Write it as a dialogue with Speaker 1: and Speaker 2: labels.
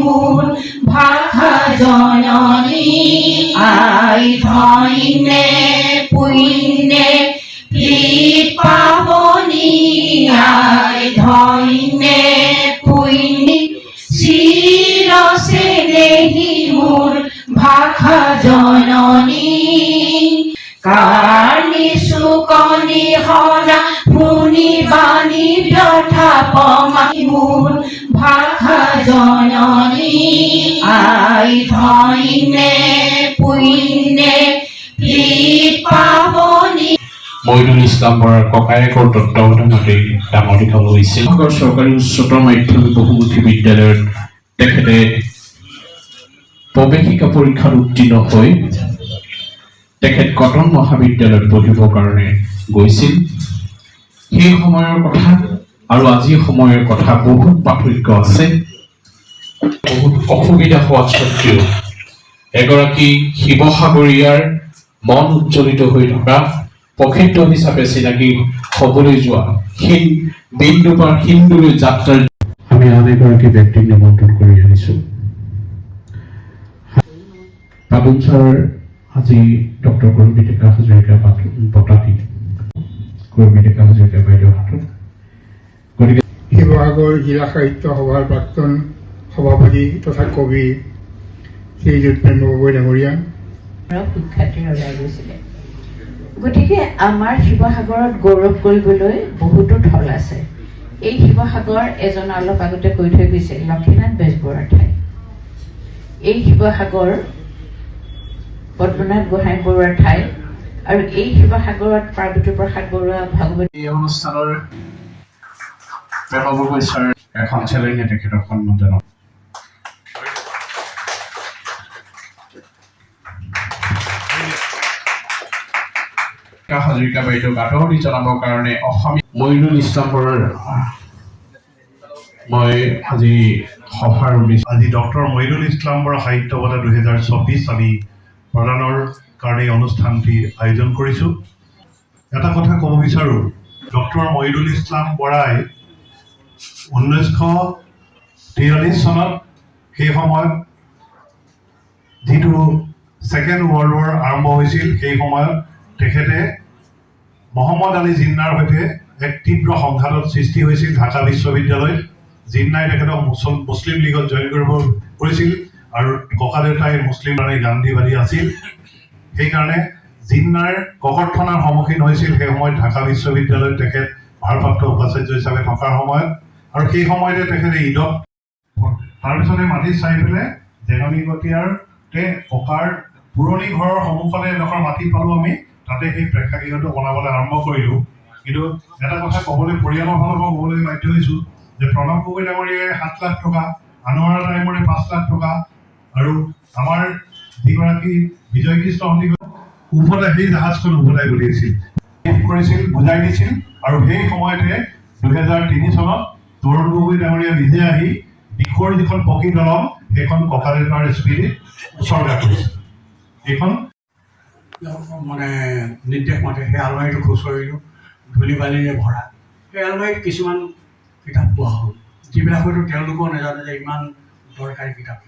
Speaker 1: মূল ভাষা জননী আই ধন্যে পুণ্যে প্ৰীত পাৱনী আই ধন্যে পুণ্যে চিৰসে দেহি মোৰ ভাষা জননী কাৰ্ণি সুকনি হৰা শুনি বাণী ব্যথা পমাই মোৰ ভাষা জননী আই ধন্যে পুণ্যে প্ৰীত পাৱনী।
Speaker 2: মইনুল ইছলাম বৰাৰ ককায়েকৰ তত্ত্বাৱধানতে ডাঙৰ দীঘল হৈছিল। চৰকাৰী উচ্চতৰ মাধ্যমিক বহুমুখী বিদ্যালয়ত তেখেতে প্ৰৱেশিকা পৰীক্ষাত উত্তীৰ্ণ হৈ তেখেত কটন মহাবিদ্যালয়ত পঢ়িবৰ কাৰণে গৈছিল। সেই সময়ৰ কথা আৰু আজিৰ সময়ৰ কথা বহুত পাৰ্থক্য আছে। বহুত অসুবিধা হোৱা স্বত্বেও এগৰাকী শিৱসাগৰীয়াৰ মন উজ্জ্বলিত হৈ থকা প্ৰসিদ্ধ হিচাপে চিনাকি হ'বলৈ যোৱা বিন্দুপাৰ হিন্দুৰ যাত্ৰাৰ আমি আন এগৰাকী ব্যক্তিক নিমন্ত্ৰণ কৰি আনিছোঁ। পাদুম ছাৰ আজি ডক্টৰ কৰবী ডেকা হাজৰিকা বঁটা দি কৰবী ডেকা হাজৰিকা বাইদেউৰ হাতত। গতিকে
Speaker 3: শিৱসাগৰ জিলা সাহিত্য সভাৰ প্ৰাক্তন সভাপতি তথা কবি শ্ৰীযুত প্ৰেম গগৈ ডাঙৰীয়া
Speaker 4: সুখ্যাতি ওলাই গৈছিলে। গতিকে আমাৰ শিৱসাগৰত গৌৰৱ কৰিবলৈ বহুতো থল আছে। এই শিৱসাগৰ এজন অলপ আগতে কৈ থৈ গৈছে লক্ষীনাথ বেজবৰুৱাৰ ঠাই। এই শিৱসাগৰ পদ্মনাথ গোহাঁই বৰুৱাৰ ঠাই আৰু এই শিৱসাগৰত পাৰ্বতী প্ৰসাদ বৰুৱা ভাগৱতী।
Speaker 2: এই অনুষ্ঠানৰ প্ৰেম গগৈ ছাৰ এখন চেলেঙে তেখেতক সন্মান জনাব। হাজৰিকা বাইদেউক আদৰণি জনাবৰ কাৰণে অসমীয়া মইনুল ইছলাম বৰাৰ মই আজি সভাৰ
Speaker 5: আজি ডক্টৰ মইনুল ইছলাম বৰা সাহিত্য বঁটা 2024 আমি প্ৰদানৰ কাৰণে অনুষ্ঠানটি আয়োজন কৰিছোঁ। এটা কথা ক'ব বিচাৰোঁ, ডক্টৰ মইনুল ইছলাম বৰাই 1943 চনত সেই সময়ত যিটো ছেকেণ্ড ৱৰ্ল্ড ৱাৰ আৰম্ভ হৈছিল, সেই সময়ত তেখেতে মহম্মদ আলী জিন্নাৰ সৈতে এক তীব্ৰ সংঘাতত সৃষ্টি হৈছিল ঢাকা বিশ্ববিদ্যালয়ত। জিন্নাই তেখেতক মুছলিম লীগত জইন কৰিব কৰিছিল আৰু ককা দেউতাই মুছলিম গান্ধীবাদী আছিল। সেইকাৰণে জিন্নাৰ ককৰ্থনাৰ সন্মুখীন হৈছিল সেই সময়ত ঢাকা বিশ্ববিদ্যালয়ত তেখেত ভাৰপ্ৰাপ্ত উপাচাৰ্য হিচাপে থকাৰ সময়ত। আৰু সেই সময়তে তেখেতে ঈদত তাৰপিছতে মাটি চাই পেলাই জেগনিকটীয়াৰতে ককাৰ পুৰণি ঘৰৰ সন্মুখতে এডোখৰ মাটি পালোঁ আমি, তাতে সেই প্ৰেক্ষাগৃহটো বনাবলৈ আৰম্ভ কৰিলোঁ। কিন্তু এটা কথা ক'বলৈ পৰিয়ালৰ ফালৰ পৰা ক'বলৈ বাধ্য হৈছোঁ যে প্ৰণৱ গগৈ ডাঙৰীয়াই 7 লাখ টকা, আনোৱাৰা টাইমৰে 5 লাখ টকা আৰু আমাৰ যিগৰাকী বিজয় কৃষ্ণ সন্দিকৈ উভতাই সেই জাহাজখন উভতাই পঠিয়াইছিল, কৰিছিল, বুজাই দিছিল। আৰু সেই সময়তে 2003 চনত তৰুণ গগৈ ডাঙৰীয়া নিজে আহি দিশৰ যিখন পকী দলং সেইখন ককা দেউতাৰ স্মৃতিত উৎসৰ্গা কৰিছিল। এইখন
Speaker 6: মানে নিৰ্দেশ মতে সেই আলমাৰীটো খুচৰিলোঁ, ধূলি বালিৰে ভৰা। সেই আলমাৰীত কিছুমান কিতাপ পোৱা হ'ল, যিবিলাক হয়তো তেওঁলোকেও নাজানে যে ইমান দৰকাৰী কিতাপ।